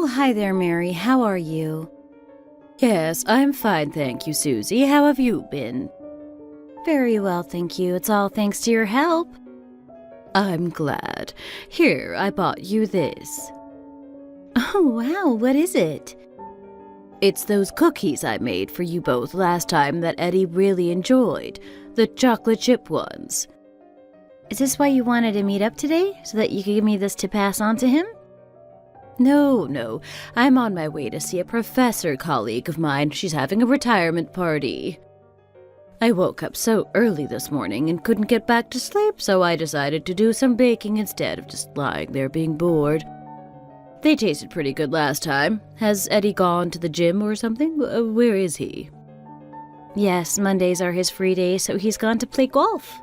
Oh, hi there, Mary. How are you? Yes, I'm fine, thank you, Susie. How have you been? Very well, thank you. It's all thanks to your help. I'm glad. Here, I bought you this. Oh, wow, what is it? It's those cookies I made for you both last time that Eddie really enjoyed. The chocolate chip ones. Is this why you wanted to meet up today? So that you could give me this to pass on to him? No. I'm on my way to see a professor colleague of mine. She's having a retirement party. I woke up so early this morning and couldn't get back to sleep, so I decided to do some baking instead of just lying there being bored. They tasted pretty good last time. Has Eddie gone to the gym or something? Where is he? Yes, Mondays are his free days, so he's gone to play golf.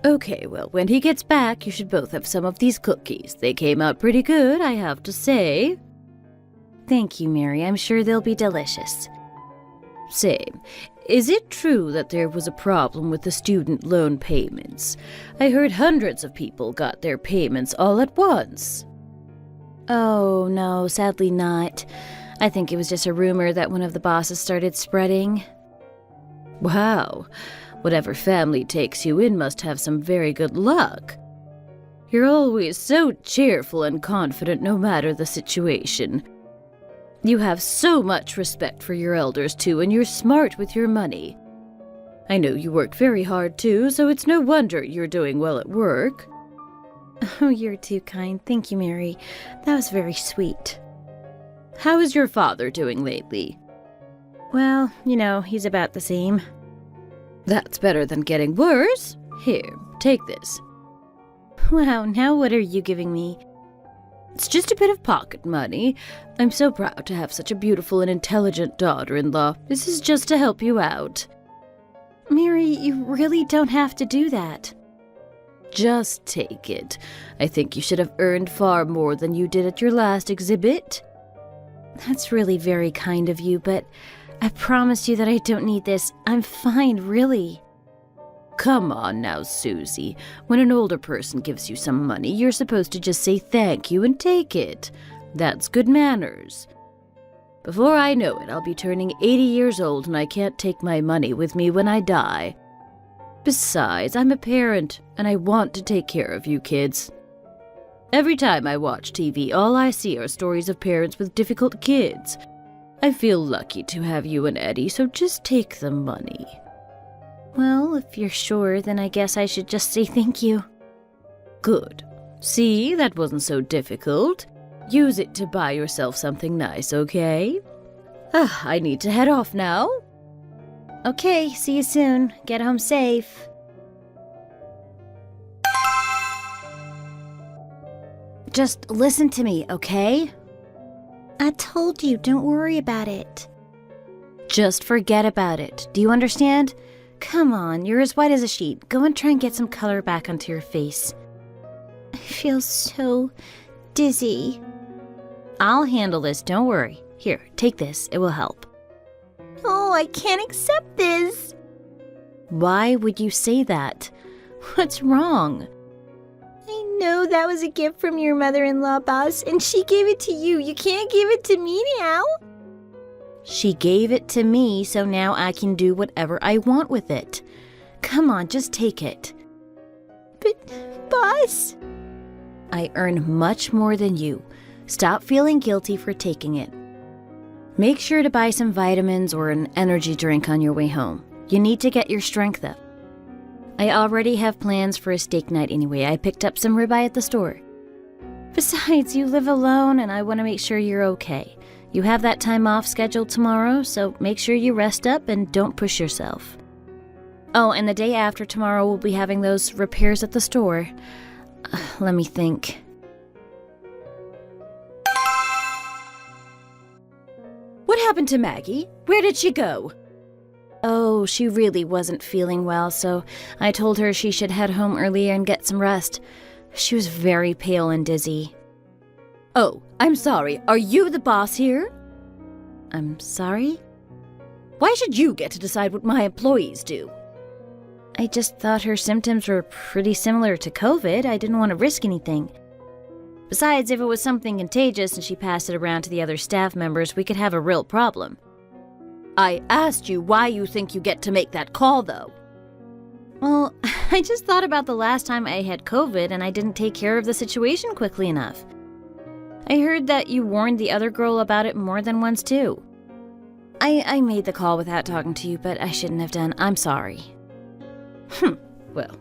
Okay, well, when he gets back, you should both have some of these cookies. They came out pretty good, I have to say. Thank you, Mary. I'm sure they'll be delicious. Say, is it true that there was a problem with the student loan payments? I heard hundreds of people got their payments all at once. Oh, no, sadly not. I think it was just a rumor that one of the bosses started spreading. Wow. Whatever family takes you in must have some very good luck. You're always so cheerful and confident no matter the situation. You have so much respect for your elders, too, and you're smart with your money. I know you work very hard, too, so it's no wonder you're doing well at work. Oh, you're too kind. Thank you, Mary. That was very sweet. How is your father doing lately? Well, he's about the same. That's better than getting worse. Here, take this. Wow, now what are you giving me? It's just a bit of pocket money. I'm so proud to have such a beautiful and intelligent daughter-in-law. This is just to help you out. Mary, you really don't have to do that. Just take it. I think you should have earned far more than you did at your last exhibit. That's really very kind of you, but I promise you that I don't need this. I'm fine, really. Come on now, Susie. When an older person gives you some money, you're supposed to just say thank you and take it. That's good manners. Before I know it, I'll be turning 80 years old and I can't take my money with me when I die. Besides, I'm a parent, and I want to take care of you kids. Every time I watch TV, all I see are stories of parents with difficult kids. I feel lucky to have you and Eddie, so just take the money. Well, if you're sure, then I guess I should just say thank you. Good. See, that wasn't so difficult. Use it to buy yourself something nice, okay? I need to head off now. Okay, see you soon. Get home safe. Just listen to me, okay? I told you, don't worry about it. Just forget about it. Do you understand? Come on, you're as white as a sheet. Go and try and get some color back onto your face. I feel so dizzy. I'll handle this, don't worry. Here, take this. It will help. Oh, I can't accept this. Why would you say that? What's wrong? I know that was a gift from your mother-in-law, boss, and she gave it to you. You can't give it to me now. She gave it to me, so now I can do whatever I want with it. Come on, just take it. But, boss... I earn much more than you. Stop feeling guilty for taking it. Make sure to buy some vitamins or an energy drink on your way home. You need to get your strength up. I already have plans for a steak night anyway. I picked up some ribeye at the store. Besides, you live alone and I want to make sure you're okay. You have that time off scheduled tomorrow, so make sure you rest up and don't push yourself. Oh, and the day after tomorrow we'll be having those repairs at the store. Let me think. What happened to Maggie? Where did she go? Oh, she really wasn't feeling well, so I told her she should head home earlier and get some rest. She was very pale and dizzy. Oh, I'm sorry. Are you the boss here? I'm sorry? Why should you get to decide what my employees do? I just thought her symptoms were pretty similar to COVID. I didn't want to risk anything. Besides, if it was something contagious and she passed it around to the other staff members, we could have a real problem. I asked you why you think you get to make that call, though. Well, I just thought about the last time I had COVID and I didn't take care of the situation quickly enough. I heard that you warned the other girl about it more than once, too. I made the call without talking to you, but I shouldn't have done. I'm sorry. Well,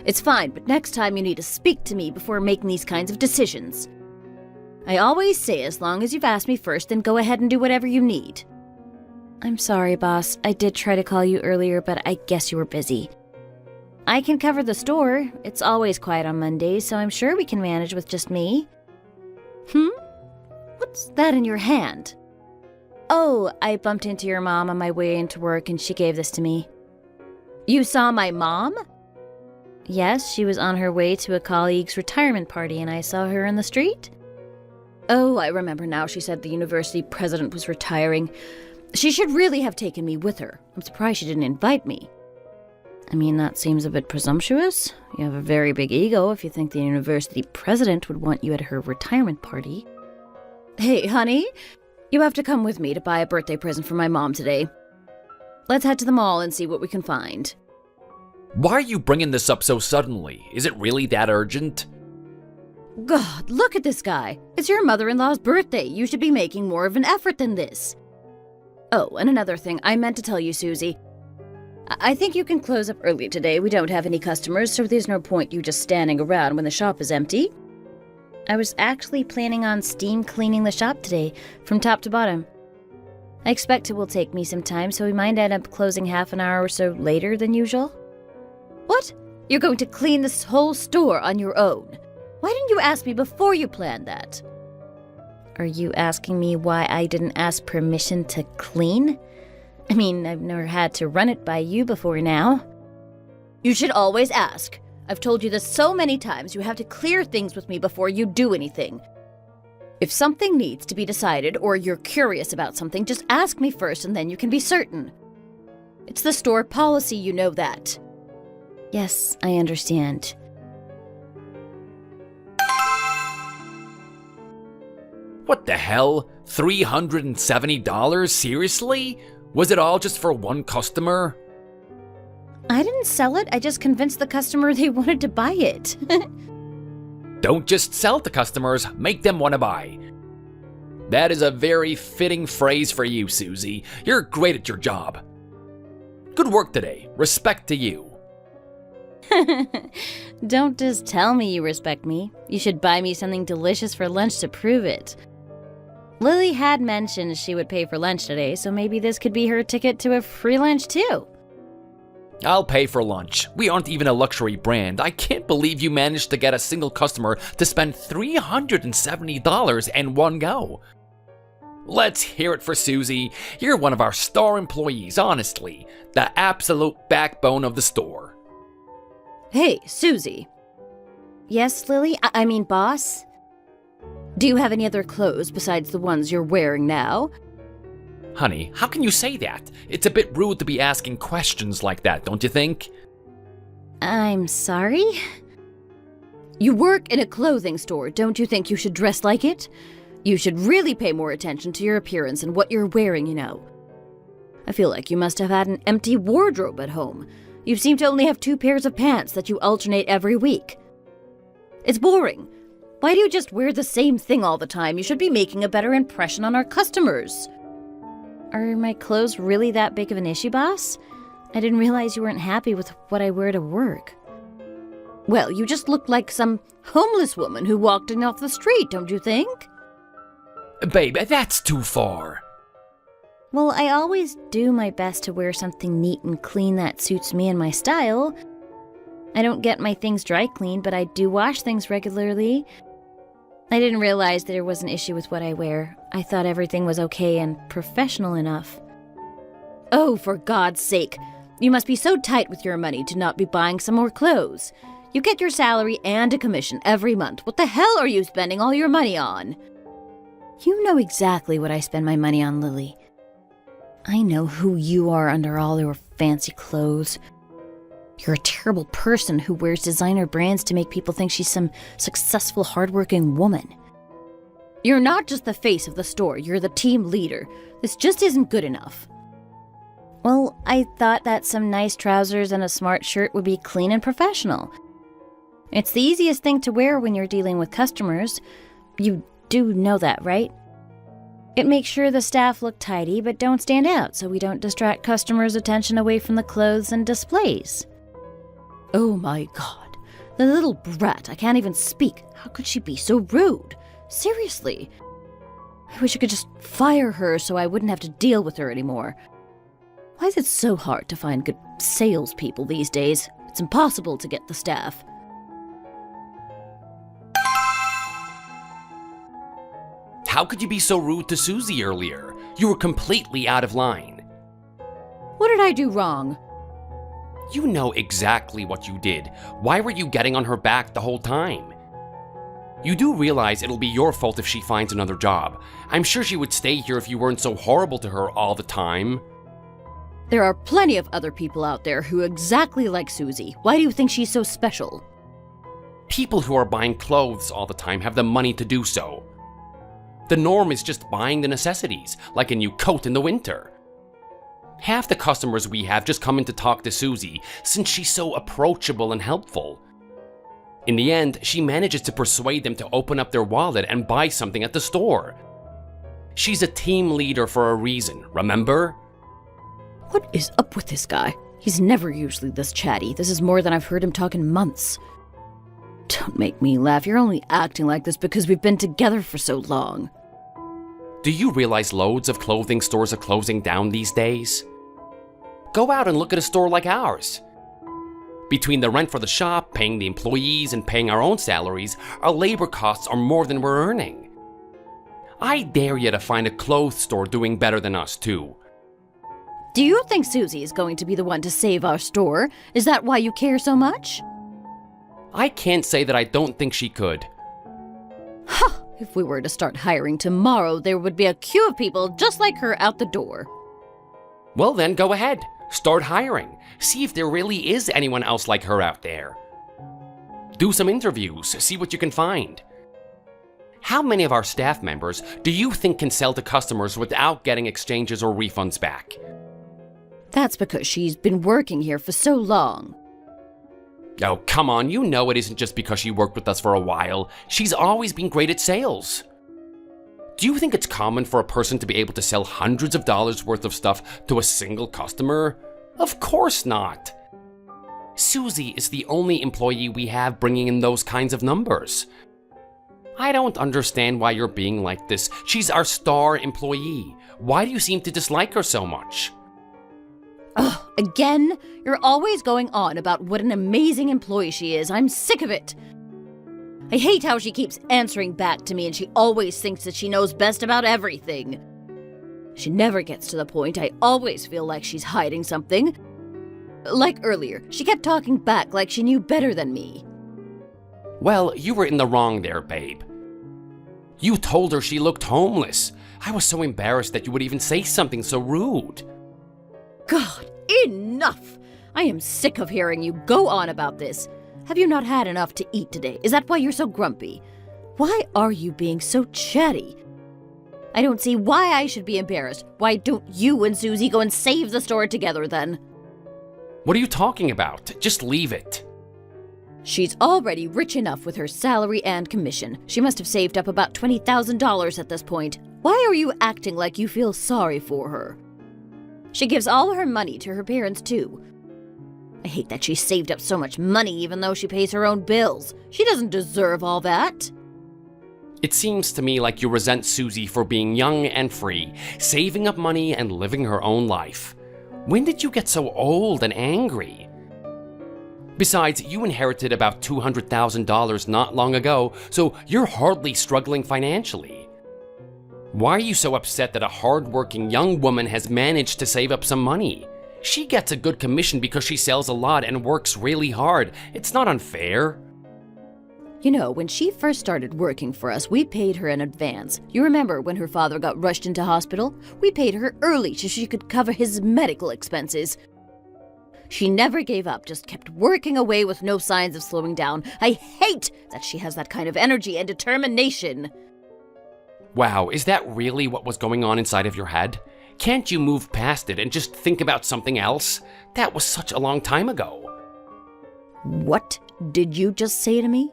it's fine, but next time you need to speak to me before making these kinds of decisions. I always say as long as you've asked me first, then go ahead and do whatever you need. I'm sorry, boss. I did try to call you earlier, but I guess you were busy. I can cover the store. It's always quiet on Mondays, so I'm sure we can manage with just me. What's that in your hand? Oh, I bumped into your mom on my way into work and she gave this to me. You saw my mom? Yes, she was on her way to a colleague's retirement party and I saw her in the street. Oh, I remember now. She said the university president was retiring. She should really have taken me with her. I'm surprised she didn't invite me. I mean, that seems a bit presumptuous. You have a very big ego if you think the university president would want you at her retirement party. Hey, honey, you have to come with me to buy a birthday present for my mom today. Let's head to the mall and see what we can find. Why are you bringing this up so suddenly? Is it really that urgent? God, look at this guy. It's your mother-in-law's birthday. You should be making more of an effort than this. Oh, and another thing I meant to tell you, Susie. I think you can close up early today. We don't have any customers, so there's no point you just standing around when the shop is empty. I was actually planning on steam cleaning the shop today, from top to bottom. I expect it will take me some time, so we might end up closing half an hour or so later than usual. What? You're going to clean this whole store on your own? Why didn't you ask me before you planned that? Are you asking me why I didn't ask permission to clean? I mean, I've never had to run it by you before now. You should always ask. I've told you this so many times. You have to clear things with me before you do anything. If something needs to be decided or you're curious about something, just ask me first and then you can be certain. It's the store policy, you know that. Yes, I understand. What the hell? $370? Seriously? Was it all just for one customer? I didn't sell it. I just convinced the customer they wanted to buy it. Don't just sell to customers, make them want to buy. That is a very fitting phrase for you, Susie. You're great at your job. Good work today. Respect to you. Don't just tell me you respect me. You should buy me something delicious for lunch to prove it. Lily had mentioned she would pay for lunch today, so maybe this could be her ticket to a free lunch too. I'll pay for lunch. We aren't even a luxury brand. I can't believe you managed to get a single customer to spend $370 in one go. Let's hear it for Susie. You're one of our star employees, honestly. The absolute backbone of the store. Hey, Susie. Yes, Lily? I mean, boss? Do you have any other clothes besides the ones you're wearing now? Honey, how can you say that? It's a bit rude to be asking questions like that, don't you think? I'm sorry? You work in a clothing store. Don't you think you should dress like it? You should really pay more attention to your appearance and what you're wearing, you know. I feel like you must have had an empty wardrobe at home. You seem to only have 2 pairs of pants that you alternate every week. It's boring. Why do you just wear the same thing all the time? You should be making a better impression on our customers. Are my clothes really that big of an issue, boss? I didn't realize you weren't happy with what I wear to work. Well, you just look like some homeless woman who walked in off the street, don't you think? Babe, that's too far. Well, I always do my best to wear something neat and clean that suits me and my style. I don't get my things dry cleaned, but I do wash things regularly. I didn't realize there was an issue with what I wear. I thought everything was okay and professional enough. Oh, for God's sake. You must be so tight with your money to not be buying some more clothes. You get your salary and a commission every month. What the hell are you spending all your money on? You know exactly what I spend my money on, Lily. I know who you are under all your fancy clothes. You're a terrible person who wears designer brands to make people think she's some successful, hardworking woman. You're not just the face of the store, you're the team leader. This just isn't good enough. Well, I thought that some nice trousers and a smart shirt would be clean and professional. It's the easiest thing to wear when you're dealing with customers. You do know that, right? It makes sure the staff look tidy but don't stand out so we don't distract customers' attention away from the clothes and displays. Oh my god. The little brat, I can't even speak. How could she be so rude? Seriously. I wish I could just fire her so I wouldn't have to deal with her anymore. Why is it so hard to find good salespeople these days? It's impossible to get the staff. How could you be so rude to Susie earlier? You were completely out of line. What did I do wrong? You know exactly what you did. Why were you getting on her back the whole time? You do realize it'll be your fault if she finds another job. I'm sure she would stay here if you weren't so horrible to her all the time. There are plenty of other people out there who are exactly like Susie. Why do you think she's so special? People who are buying clothes all the time have the money to do so. The norm is just buying the necessities, like a new coat in the winter. Half the customers we have just come in to talk to Susie since she's so approachable and helpful. In the end, she manages to persuade them to open up their wallet and buy something at the store. She's a team leader for a reason, remember? What is up with this guy? He's never usually this chatty. This is more than I've heard him talk in months. Don't make me laugh. You're only acting like this because we've been together for so long. Do you realize loads of clothing stores are closing down these days? Go out and look at a store like ours. Between the rent for the shop, paying the employees, and paying our own salaries, our labor costs are more than we're earning. I dare you to find a clothes store doing better than us, too. Do you think Susie is going to be the one to save our store? Is that why you care so much? I can't say that I don't think she could. Ha! If we were to start hiring tomorrow, there would be a queue of people just like her out the door. Well then, go ahead. Start hiring. See if there really is anyone else like her out there. Do some interviews, see what you can find. How many of our staff members do you think can sell to customers without getting exchanges or refunds back? That's because she's been working here for so long. Oh, come on, you know it isn't just because she worked with us for a while. She's always been great at sales. Do you think it's common for a person to be able to sell hundreds of dollars worth of stuff to a single customer? Of course not. Susie is the only employee we have bringing in those kinds of numbers. I don't understand why you're being like this. She's our star employee. Why do you seem to dislike her so much? Ugh, again? You're always going on about what an amazing employee she is. I'm sick of it. I hate how she keeps answering back to me and she always thinks that she knows best about everything. She never gets to the point. I always feel like she's hiding something. Like earlier, she kept talking back like she knew better than me. Well, you were in the wrong there, babe. You told her she looked homeless. I was so embarrassed that you would even say something so rude. God, enough! I am sick of hearing you go on about this. Have you not had enough to eat today? Is that why you're so grumpy? Why are you being so chatty? I don't see why I should be embarrassed. Why don't you and Susie go and save the store together then? What are you talking about? Just leave it. She's already rich enough with her salary and commission. She must have saved up about $20,000 at this point. Why are you acting like you feel sorry for her? She gives all her money to her parents, too. I hate that she saved up so much money even though she pays her own bills. She doesn't deserve all that. It seems to me like you resent Susie for being young and free, saving up money and living her own life. When did you get so old and angry? Besides, you inherited about $200,000 not long ago, so you're hardly struggling financially. Why are you so upset that a hard-working young woman has managed to save up some money? She gets a good commission because she sells a lot and works really hard. It's not unfair. You know, when she first started working for us, we paid her in advance. You remember when her father got rushed into hospital? We paid her early so she could cover his medical expenses. She never gave up, just kept working away with no signs of slowing down. I hate that she has that kind of energy and determination. Wow, is that really what was going on inside of your head? Can't you move past it and just think about something else? That was such a long time ago. What did you just say to me?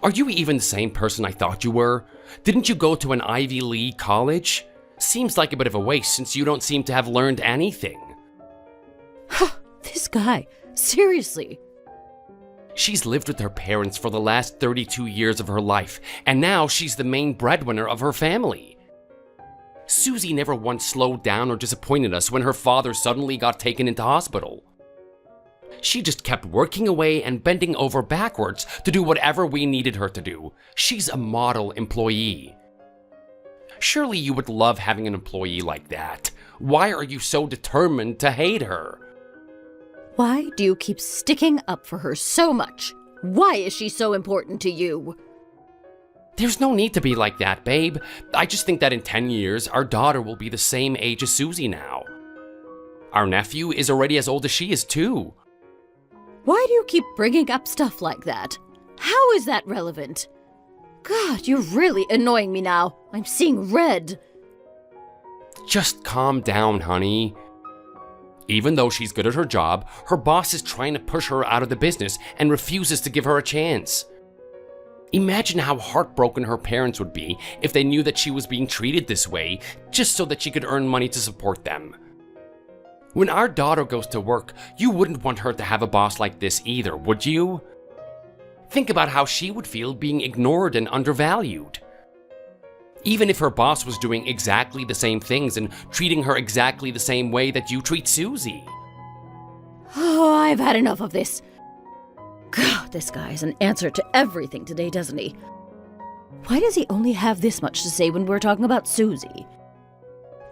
Are you even the same person I thought you were? Didn't you go to an Ivy League college? Seems like a bit of a waste since you don't seem to have learned anything. This guy, seriously. She's lived with her parents for the last 32 years of her life, and now she's the main breadwinner of her family. Susie never once slowed down or disappointed us when her father suddenly got taken into hospital. She just kept working away and bending over backwards to do whatever we needed her to do. She's a model employee. Surely you would love having an employee like that. Why are you so determined to hate her? Why do you keep sticking up for her so much? Why is she so important to you? There's no need to be like that, babe. I just think that in 10 years, our daughter will be the same age as Susie now. Our nephew is already as old as she is, too. Why do you keep bringing up stuff like that? How is that relevant? God, you're really annoying me now. I'm seeing red. Just calm down, honey. Even though she's good at her job, her boss is trying to push her out of the business and refuses to give her a chance. Imagine how heartbroken her parents would be if they knew that she was being treated this way just so that she could earn money to support them. When our daughter goes to work, you wouldn't want her to have a boss like this either, would you? Think about how she would feel being ignored and undervalued. Even if her boss was doing exactly the same things and treating her exactly the same way that you treat Susie. Oh, I've had enough of this. God, this guy has an answer to everything today, doesn't he? Why does he only have this much to say when we're talking about Susie?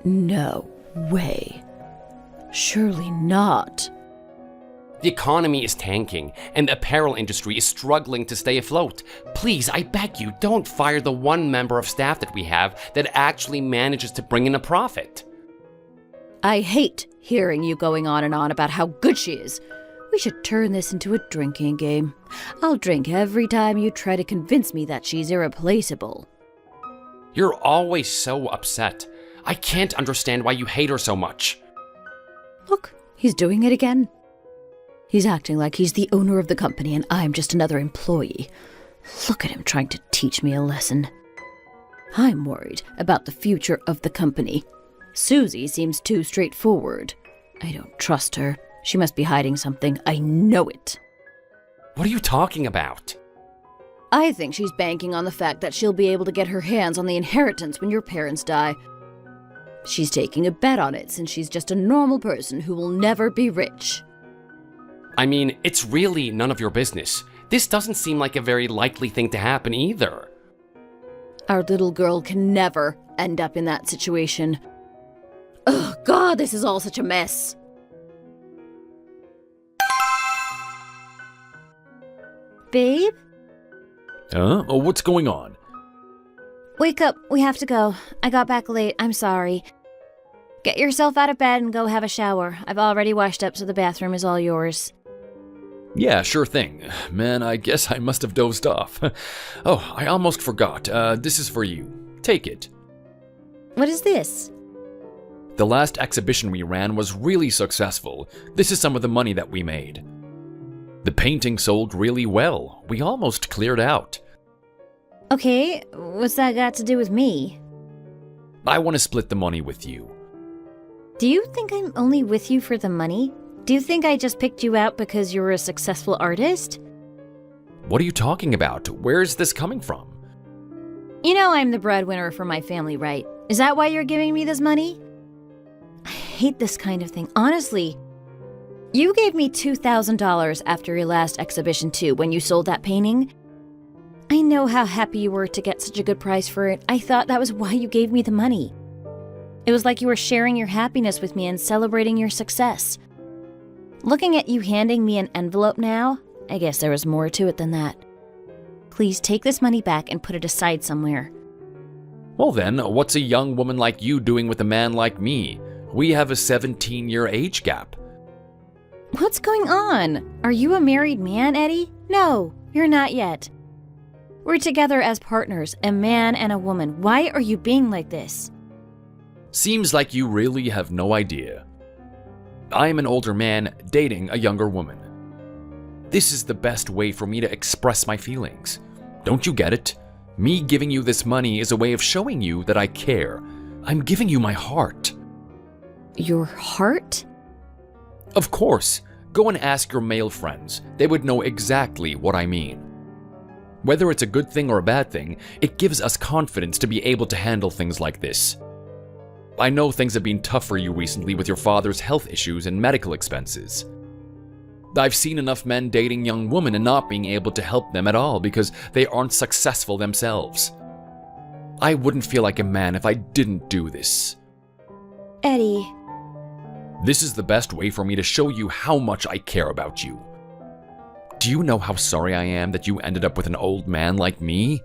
No way. Surely not. The economy is tanking, and the apparel industry is struggling to stay afloat. Please, I beg you, don't fire the one member of staff that we have that actually manages to bring in a profit. I hate hearing you going on and on about how good she is. We should turn this into a drinking game. I'll drink every time you try to convince me that she's irreplaceable. You're always so upset. I can't understand why you hate her so much. Look, he's doing it again. He's acting like he's the owner of the company and I'm just another employee. Look at him trying to teach me a lesson. I'm worried about the future of the company. Susie seems too straightforward. I don't trust her. She must be hiding something. I know it. What are you talking about? I think she's banking on the fact that she'll be able to get her hands on the inheritance when your parents die. She's taking a bet on it since she's just a normal person who will never be rich. I mean, it's really none of your business. This doesn't seem like a very likely thing to happen either. Our little girl can never end up in that situation. Oh, God, this is all such a mess. Babe? Huh? Oh, what's going on? Wake up, we have to go. I got back late, I'm sorry. Get yourself out of bed and go have a shower. I've already washed up, so the bathroom is all yours. Yeah, sure thing. Man, I guess I must have dozed off. Oh, I almost forgot. This is for you. Take it. What is this? The last exhibition we ran was really successful. This is some of the money that we made. The painting sold really well. We almost cleared out. Okay, what's that got to do with me? I want to split the money with you. Do you think I'm only with you for the money? Do you think I just picked you out because you're a successful artist? What are you talking about? Where is this coming from? You know I'm the breadwinner for my family, right? Is that why you're giving me this money? I hate this kind of thing. Honestly, you gave me $2,000 after your last exhibition too, when you sold that painting. I know how happy you were to get such a good price for it. I thought that was why you gave me the money. It was like you were sharing your happiness with me and celebrating your success. Looking at you handing me an envelope now, I guess there was more to it than that. Please take this money back and put it aside somewhere. Well then, what's a young woman like you doing with a man like me? We have a 17-year age gap. What's going on? Are you a married man, Eddie? No, you're not yet. We're together as partners, a man and a woman. Why are you being like this? Seems like you really have no idea. I am an older man dating a younger woman. This is the best way for me to express my feelings. Don't you get it? Me giving you this money is a way of showing you that I care. I'm giving you my heart. Your heart? Of course. Go and ask your male friends. They would know exactly what I mean. Whether it's a good thing or a bad thing, it gives us confidence to be able to handle things like this. I know things have been tough for you recently with your father's health issues and medical expenses. I've seen enough men dating young women and not being able to help them at all because they aren't successful themselves. I wouldn't feel like a man if I didn't do this. Eddie. This is the best way for me to show you how much I care about you. Do you know how sorry I am that you ended up with an old man like me?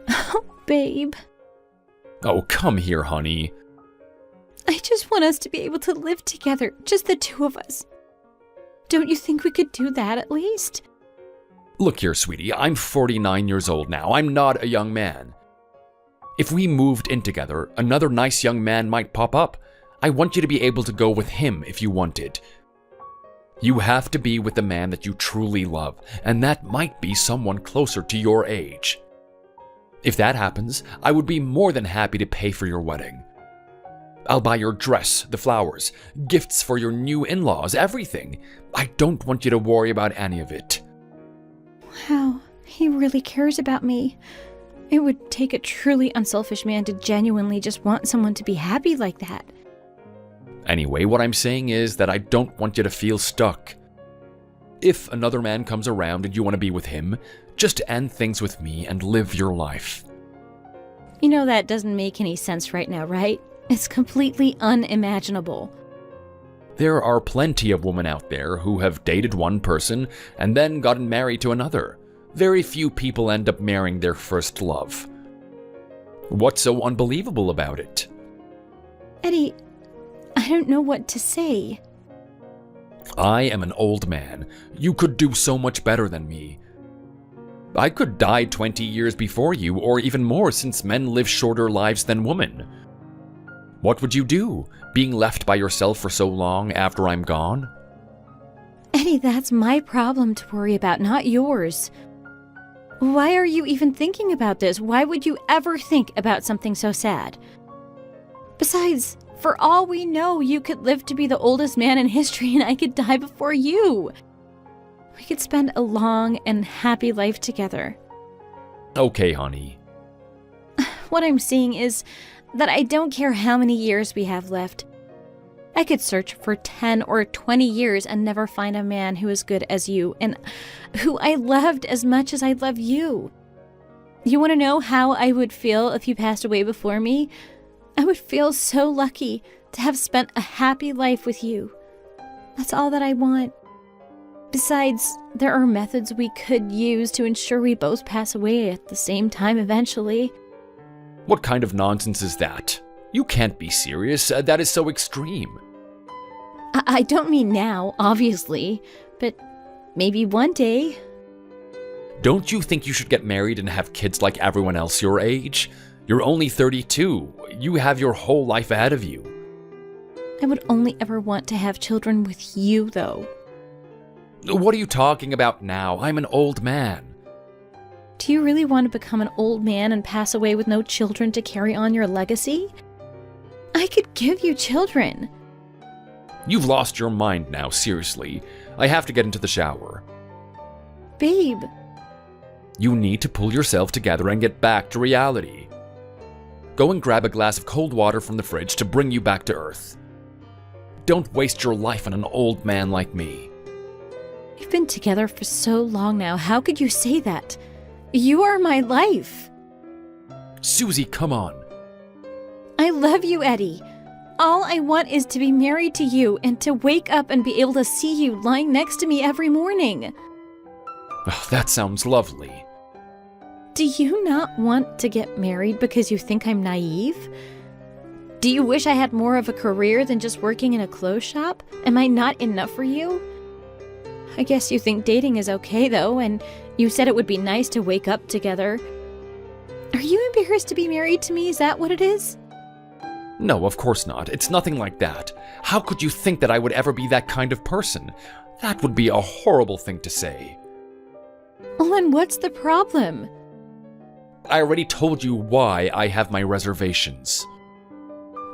Oh, babe. Oh, come here, honey. I just want us to be able to live together, just the two of us. Don't you think we could do that at least? Look here, sweetie, I'm 49 years old now. I'm not a young man. If we moved in together, another nice young man might pop up. I want you to be able to go with him if you wanted. You have to be with the man that you truly love, and that might be someone closer to your age. If that happens, I would be more than happy to pay for your wedding. I'll buy your dress, the flowers, gifts for your new in-laws, everything. I don't want you to worry about any of it. Wow, he really cares about me. It would take a truly unselfish man to genuinely just want someone to be happy like that. Anyway, what I'm saying is that I don't want you to feel stuck. If another man comes around and you want to be with him, just end things with me and live your life. You know that doesn't make any sense right now, right? It's completely unimaginable. There are plenty of women out there who have dated one person and then gotten married to another. Very few people end up marrying their first love. What's so unbelievable about it? Eddie, I don't know what to say. I am an old man. You could do so much better than me. I could die 20 years before you, or even more, since men live shorter lives than women. What would you do, being left by yourself for so long after I'm gone? Eddie, that's my problem to worry about, not yours. Why are you even thinking about this? Why would you ever think about something so sad? Besides, for all we know, you could live to be the oldest man in history and I could die before you. We could spend a long and happy life together. Okay, honey. What I'm saying is that I don't care how many years we have left. I could search for 10 or 20 years and never find a man who is good as you and who I loved as much as I love you. You want to know how I would feel if you passed away before me? I would feel so lucky to have spent a happy life with you. That's all that I want. Besides, there are methods we could use to ensure we both pass away at the same time eventually. What kind of nonsense is that? You can't be serious. That is so extreme. I don't mean now, obviously, but maybe one day. Don't you think you should get married and have kids like everyone else your age? You're only 32. You have your whole life ahead of you. I would only ever want to have children with you, though. What are you talking about now? I'm an old man. Do you really want to become an old man and pass away with no children to carry on your legacy? I could give you children. You've lost your mind now, seriously. I have to get into the shower. Babe. You need to pull yourself together and get back to reality. Go and grab a glass of cold water from the fridge to bring you back to earth. Don't waste your life on an old man like me. We've been together for so long now. How could you say that? You are my life. Susie, come on. I love you, Eddie. All I want is to be married to you and to wake up and be able to see you lying next to me every morning. Oh, that sounds lovely. Do you not want to get married because you think I'm naive? Do you wish I had more of a career than just working in a clothes shop? Am I not enough for you? I guess you think dating is okay, though, and you said it would be nice to wake up together. Are you embarrassed to be married to me? Is that what it is? No, of course not. It's nothing like that. How could you think that I would ever be that kind of person? That would be a horrible thing to say. Well, then what's the problem? I already told you why I have my reservations.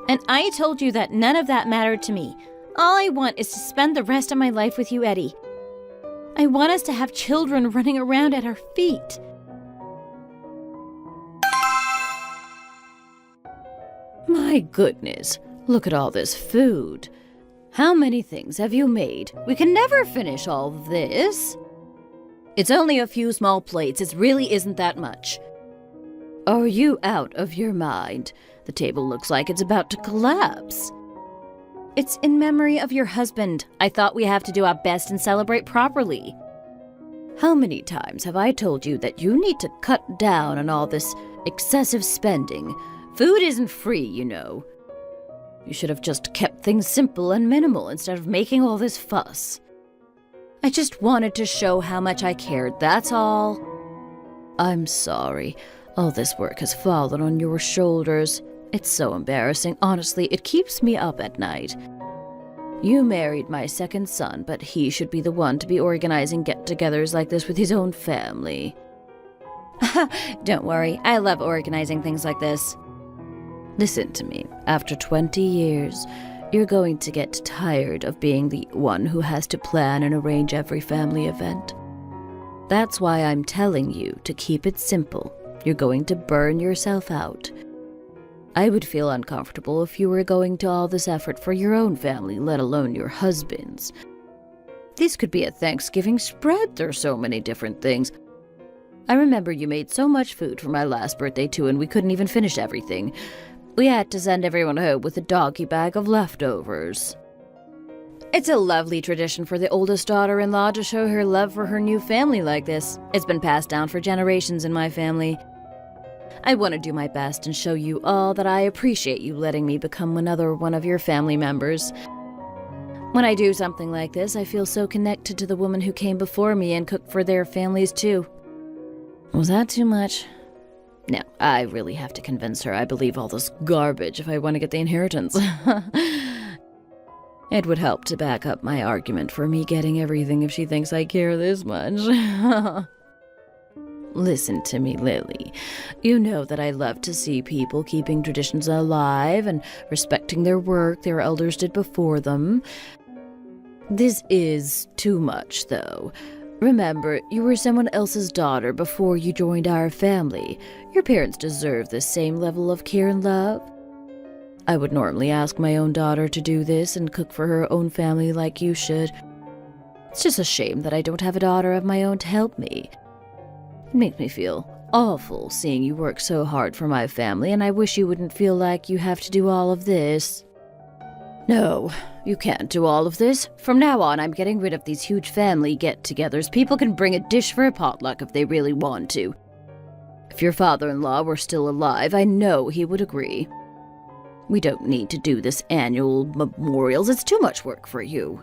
And I told you that none of that mattered to me. All I want is to spend the rest of my life with you, Eddie. I want us to have children running around at our feet. My goodness, look at all this food. How many things have you made? We can never finish all of this. It's only a few small plates. It really isn't that much. Are you out of your mind? The table looks like it's about to collapse. It's in memory of your husband. I thought we have to do our best and celebrate properly. How many times have I told you that you need to cut down on all this excessive spending? Food isn't free, you know. You should have just kept things simple and minimal instead of making all this fuss. I just wanted to show how much I cared, that's all. I'm sorry. All this work has fallen on your shoulders. It's so embarrassing. Honestly, it keeps me up at night. You married my second son, but he should be the one to be organizing get-togethers like this with his own family. Don't worry, I love organizing things like this. Listen to me. After 20 years, you're going to get tired of being the one who has to plan and arrange every family event. That's why I'm telling you to keep it simple. You're going to burn yourself out. I would feel uncomfortable if you were going to all this effort for your own family, let alone your husband's. This could be a Thanksgiving spread. There's so many different things. I remember you made so much food for my last birthday too, and we couldn't even finish everything. We had to send everyone home with a doggy bag of leftovers. It's a lovely tradition for the oldest daughter-in-law to show her love for her new family like this. It's been passed down for generations in my family. I want to do my best and show you all that I appreciate you letting me become another one of your family members. When I do something like this, I feel so connected to the woman who came before me and cooked for their families too. Was that too much? No, I really have to convince her I believe all this garbage if I want to get the inheritance. It would help to back up my argument for me getting everything if she thinks I care this much. Listen to me, Lily. You know that I love to see people keeping traditions alive and respecting their work their elders did before them. This is too much, though. Remember, you were someone else's daughter before you joined our family. Your parents deserve the same level of care and love. I would normally ask my own daughter to do this and cook for her own family like you should. It's just a shame that I don't have a daughter of my own to help me. It makes me feel awful seeing you work so hard for my family, and I wish you wouldn't feel like you have to do all of this. No, you can't do all of this. From now on, I'm getting rid of these huge family get-togethers. People can bring a dish for a potluck if they really want to. If your father-in-law were still alive, I know he would agree. We don't need to do this annual memorials. It's too much work for you.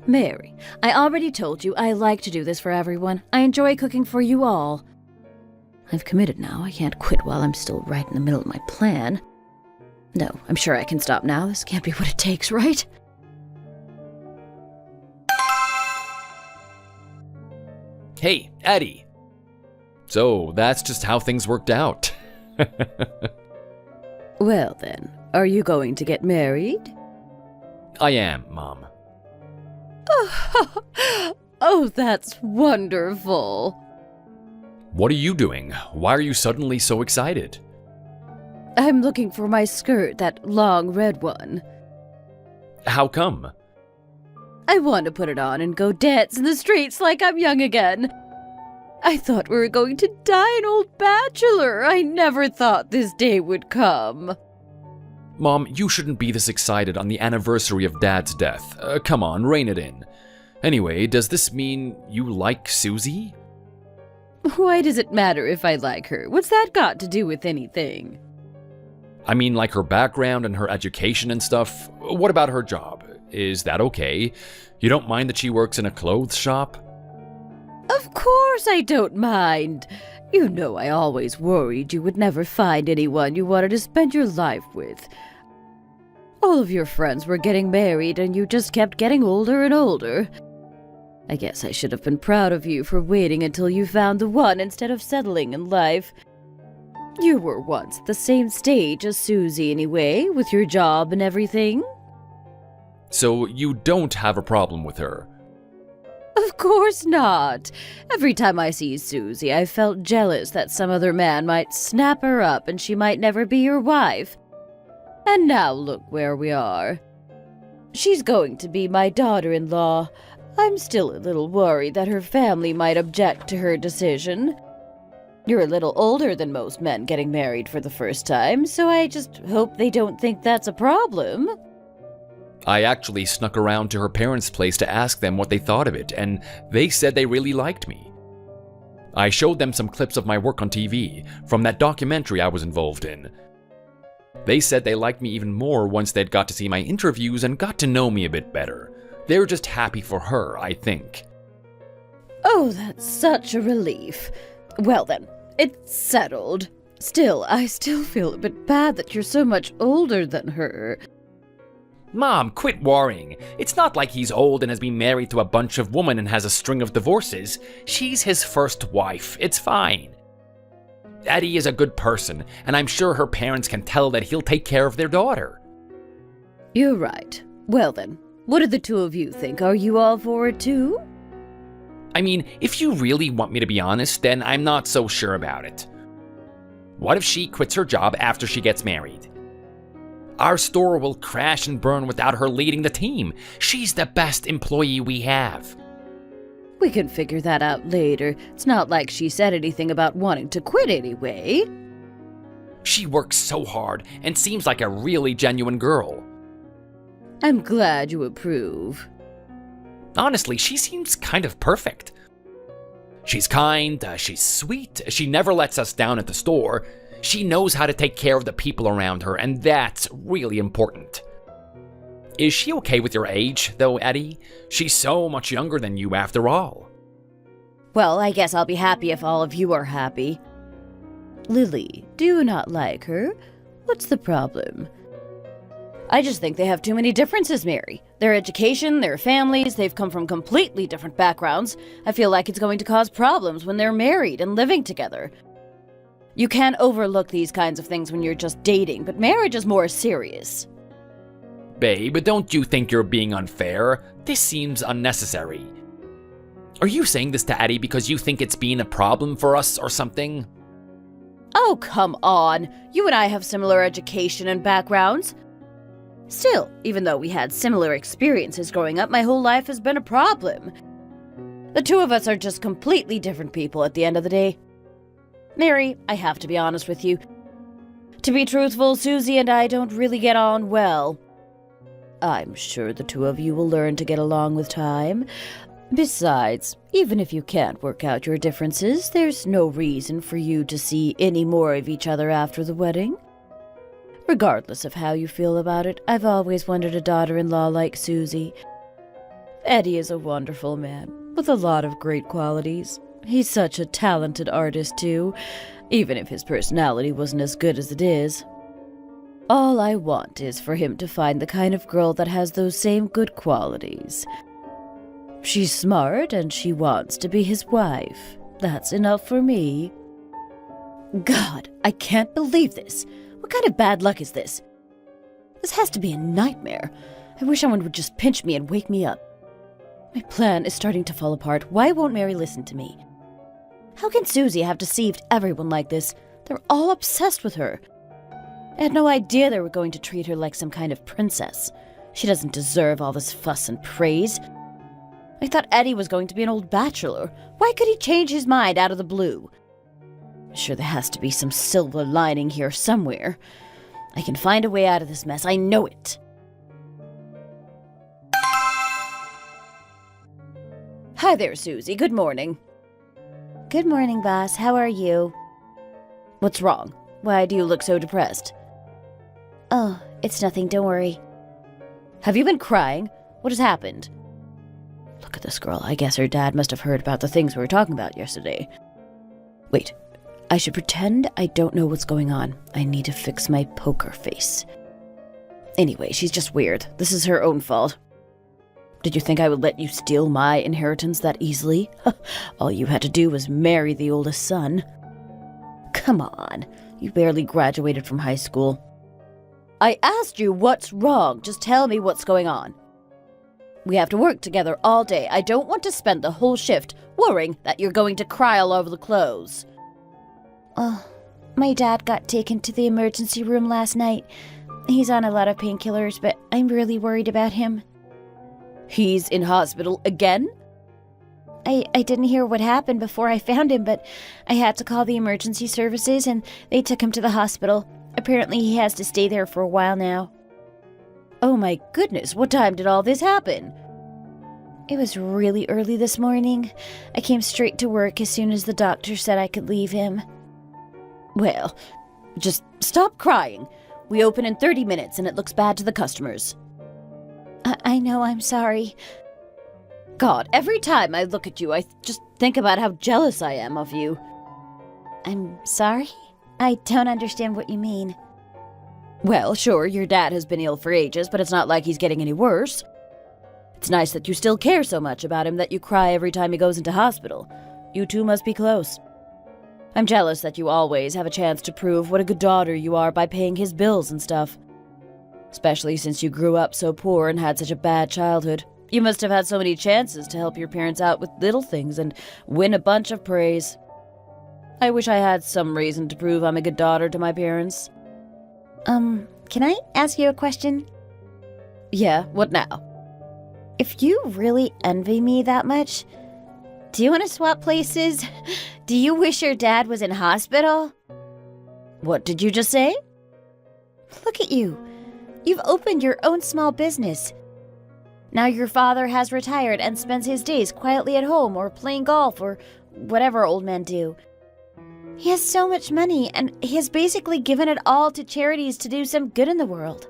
Mary, I already told you I like to do this for everyone. I enjoy cooking for you all. I've committed now. I can't quit while I'm still right in the middle of my plan. No, I'm sure I can stop now. This can't be what it takes, right? Hey, Eddie. So that's just how things worked out. Well then, are you going to get married? I am, Mom. Oh, that's wonderful. What are you doing? Why are you suddenly so excited? I'm looking for my skirt, that long red one. How come? I want to put it on and go dance in the streets like I'm young again. I thought we were going to die an old bachelor. I never thought this day would come. Mom, you shouldn't be this excited on the anniversary of Dad's death. Come on, rein it in. Anyway, does this mean you like Susie? Why does it matter if I like her? What's that got to do with anything? I mean, like her background and her education and stuff. What about her job? Is that okay? You don't mind that she works in a clothes shop? Of course I don't mind. You know I always worried you would never find anyone you wanted to spend your life with. All of your friends were getting married and you just kept getting older and older. I guess I should have been proud of you for waiting until you found the one instead of settling in life. You were once at the same stage as Susie anyway, with your job and everything. So you don't have a problem with her? Of course not. Every time I see Susie, I felt jealous that some other man might snap her up and she might never be your wife. And now look where we are. She's going to be my daughter-in-law. I'm still a little worried that her family might object to her decision. You're a little older than most men getting married for the first time, so I just hope they don't think that's a problem. I actually snuck around to her parents' place to ask them what they thought of it, and they said they really liked me. I showed them some clips of my work on TV, from that documentary I was involved in. They said they liked me even more once they'd got to see my interviews and got to know me a bit better. They were just happy for her, I think. Oh, that's such a relief. Well then, it's settled. Still, I still feel a bit bad that you're so much older than her. Mom, quit worrying. It's not like he's old and has been married to a bunch of women and has a string of divorces. She's his first wife. It's fine. Eddie is a good person, and I'm sure her parents can tell that he'll take care of their daughter. You're right. Well then, what do the two of you think? Are you all for it too? I mean, if you really want me to be honest, then I'm not so sure about it. What if she quits her job after she gets married? Our store will crash and burn without her leading the team. She's the best employee we have. We can figure that out later. It's not like she said anything about wanting to quit anyway. She works so hard and seems like a really genuine girl. I'm glad you approve. Honestly, she seems kind of perfect. She's kind, she's sweet, she never lets us down at the store. She knows how to take care of the people around her, and that's really important. Is she okay with your age, though, Eddie? She's so much younger than you after all. Well, I guess I'll be happy if all of you are happy. Lily, do you not like her? What's the problem? I just think they have too many differences, Mary. Their education, their families, they've come from completely different backgrounds. I feel like it's going to cause problems when they're married and living together. You can overlook these kinds of things when you're just dating, but marriage is more serious. Babe, don't you think you're being unfair? This seems unnecessary. Are you saying this to Eddie because you think it's been a problem for us or something? Oh, come on. You and I have similar education and backgrounds. Still, even though we had similar experiences growing up, my whole life has been a problem. The two of us are just completely different people at the end of the day. Mary, I have to be honest with you. To be truthful, Susie and I don't really get on well. I'm sure the two of you will learn to get along with time. Besides, even if you can't work out your differences, there's no reason for you to see any more of each other after the wedding. Regardless of how you feel about it, I've always wanted a daughter-in-law like Susie. Eddie is a wonderful man, with a lot of great qualities. He's such a talented artist, too, even if his personality wasn't as good as it is. All I want is for him to find the kind of girl that has those same good qualities. She's smart and she wants to be his wife. That's enough for me. God, I can't believe this. What kind of bad luck is this? This has to be a nightmare. I wish someone would just pinch me and wake me up. My plan is starting to fall apart. Why won't Mary listen to me? How can Susie have deceived everyone like this? They're all obsessed with her. I had no idea they were going to treat her like some kind of princess. She doesn't deserve all this fuss and praise. I thought Eddie was going to be an old bachelor. Why could he change his mind out of the blue? I'm sure there has to be some silver lining here somewhere. I can find a way out of this mess. I know it. Hi there, Susie. Good morning. Good morning, boss. How are you? What's wrong? Why do you look so depressed? Oh, it's nothing, don't worry. Have you been crying? What has happened? Look at this girl. I guess her dad must have heard about the things we were talking about yesterday. Wait, I should pretend I don't know what's going on. I need to fix my poker face. Anyway, she's just weird. This is her own fault. Did you think I would let you steal my inheritance that easily? All you had to do was marry the oldest son. Come on, you barely graduated from high school. I asked you what's wrong. Just tell me what's going on. We have to work together all day. I don't want to spend the whole shift worrying that you're going to cry all over the clothes. Oh, my dad got taken to the emergency room last night. He's on a lot of painkillers, but I'm really worried about him. He's in hospital again? I didn't hear what happened before I found him, but I had to call the emergency services and they took him to the hospital. Apparently he has to stay there for a while now. Oh my goodness, what time did all this happen? It was really early this morning. I came straight to work as soon as the doctor said I could leave him. Well, just stop crying. We open in 30 minutes and it looks bad to the customers. I know, I'm sorry. God, every time I look at you, I just think about how jealous I am of you. I'm sorry? I don't understand what you mean. Well, sure, your dad has been ill for ages, but it's not like he's getting any worse. It's nice that you still care so much about him that you cry every time he goes into hospital. You two must be close. I'm jealous that you always have a chance to prove what a good daughter you are by paying his bills and stuff. Especially since you grew up so poor and had such a bad childhood. You must have had so many chances to help your parents out with little things and win a bunch of praise. I wish I had some reason to prove I'm a good daughter to my parents. Can I ask you a question? Yeah, what now? If you really envy me that much, do you want to swap places? Do you wish your dad was in hospital? What did you just say? Look at you. You've opened your own small business. Now your father has retired and spends his days quietly at home or playing golf or whatever old men do. He has so much money and he has basically given it all to charities to do some good in the world.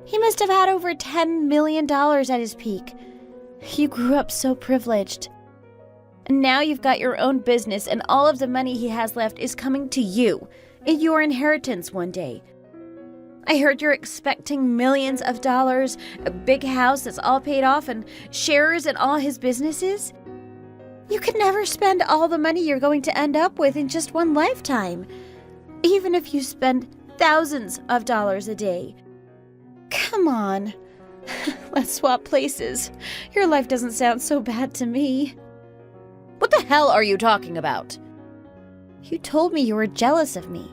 He must have had over $10 million at his peak. You grew up so privileged. And now you've got your own business and all of the money he has left is coming to you in your inheritance one day. I heard you're expecting millions of dollars, a big house that's all paid off, and shares in all his businesses. You could never spend all the money you're going to end up with in just one lifetime, even if you spend thousands of dollars a day. Come on, let's swap places. Your life doesn't sound so bad to me. What the hell are you talking about? You told me you were jealous of me.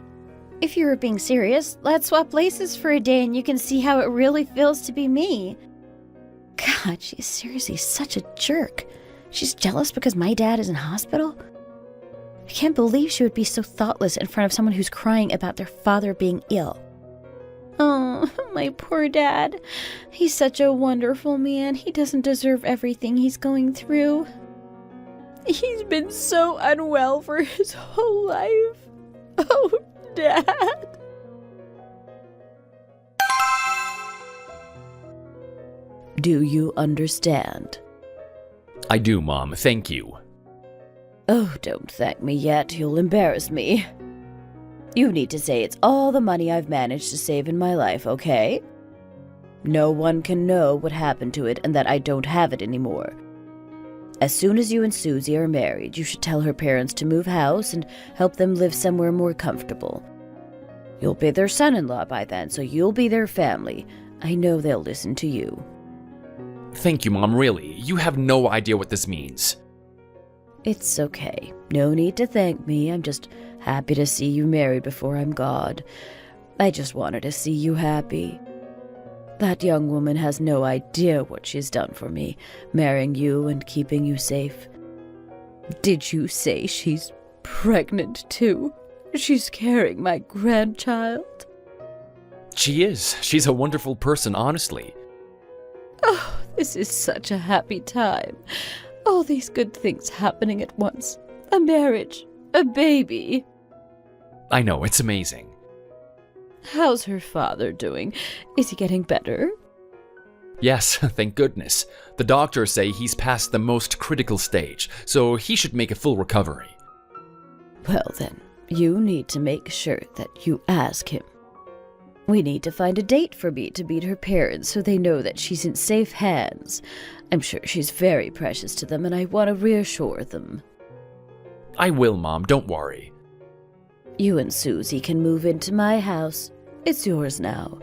If you were being serious, let's swap places for a day and you can see how it really feels to be me. God, she's seriously such a jerk. She's jealous because my dad is in hospital? I can't believe she would be so thoughtless in front of someone who's crying about their father being ill. Oh, my poor dad. He's such a wonderful man. He doesn't deserve everything he's going through. He's been so unwell for his whole life. Oh, Dad. Do you understand? I do, Mom. Thank you. Oh, don't thank me yet. You'll embarrass me. You need to say it's all the money I've managed to save in my life, okay? No one can know what happened to it and that I don't have it anymore. As soon as you and Susie are married, you should tell her parents to move house and help them live somewhere more comfortable. You'll be their son-in-law by then, so you'll be their family. I know they'll listen to you. Thank you, Mom, really. You have no idea what this means. It's okay. No need to thank me. I'm just happy to see you married before I'm gone. I just wanted to see you happy. That young woman has no idea what she's done for me, marrying you and keeping you safe. Did you say she's pregnant too? She's carrying my grandchild? She is. She's a wonderful person, honestly. Oh, this is such a happy time. All these good things happening at once. A marriage, a baby. I know, it's amazing. How's her father doing? Is he getting better? Yes, thank goodness. The doctors say he's past the most critical stage, so he should make a full recovery. Well then, you need to make sure that you ask him. We need to find a date for me to meet her parents so they know that she's in safe hands. I'm sure she's very precious to them and I want to reassure them. I will, Mom, don't worry. You and Susie can move into my house. It's yours now.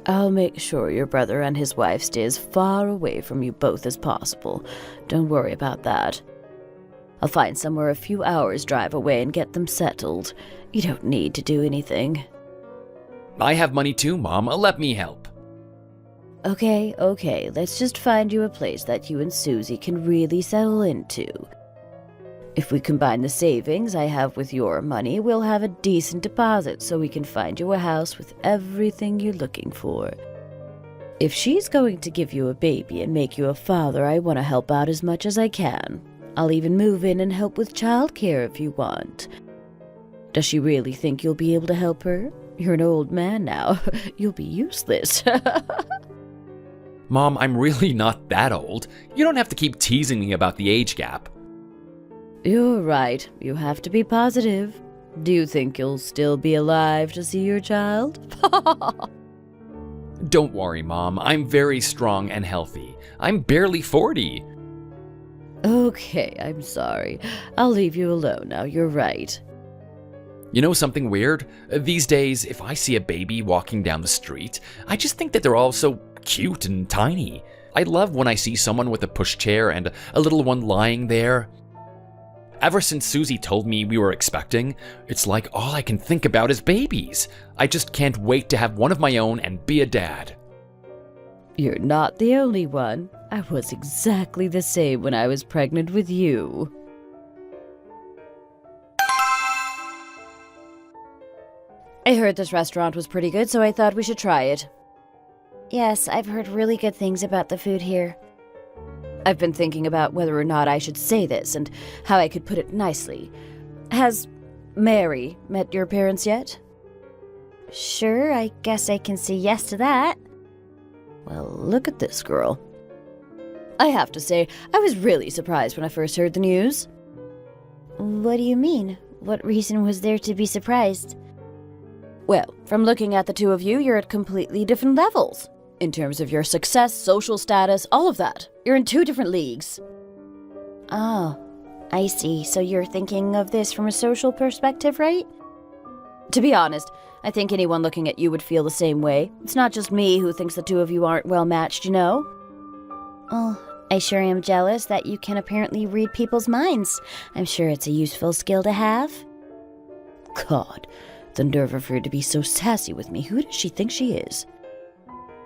I'll make sure your brother and his wife stay as far away from you both as possible. Don't worry about that. I'll find somewhere a few hours' drive away and get them settled. You don't need to do anything. I have money too, Mom. Let me help. Okay, let's just find you a place that you and Susie can really settle into. If we combine the savings I have with your money, we'll have a decent deposit so we can find you a house with everything you're looking for. If she's going to give you a baby and make you a father, I want to help out as much as I can. I'll even move in and help with childcare if you want. Does she really think you'll be able to help her? You're an old man now. You'll be useless. Mom, I'm really not that old. You don't have to keep teasing me about the age gap. You're right. You have to be positive. Do you think you'll still be alive to see your child? Don't worry, Mom. I'm very strong and healthy. I'm barely 40. Okay, I'm sorry. I'll leave you alone now. You're right. You know something weird? These days, if I see a baby walking down the street, I just think that they're all so cute and tiny. I love when I see someone with a pushchair and a little one lying there. Ever since Susie told me we were expecting, it's like all I can think about is babies. I just can't wait to have one of my own and be a dad. You're not the only one. I was exactly the same when I was pregnant with you. I heard this restaurant was pretty good, so I thought we should try it. Yes, I've heard really good things about the food here. I've been thinking about whether or not I should say this and how I could put it nicely. Has Mary met your parents yet? Sure, I guess I can say yes to that. Well, look at this girl. I have to say, I was really surprised when I first heard the news. What do you mean? What reason was there to be surprised? Well, from looking at the two of you, you're at completely different levels. In terms of your success, social status, all of that. You're in two different leagues. Oh, I see. So you're thinking of this from a social perspective, right? To be honest, I think anyone looking at you would feel the same way. It's not just me who thinks the two of you aren't well matched, you know? Oh, I sure am jealous that you can apparently read people's minds. I'm sure it's a useful skill to have. God, the nerve of her to be so sassy with me. Who does she think she is?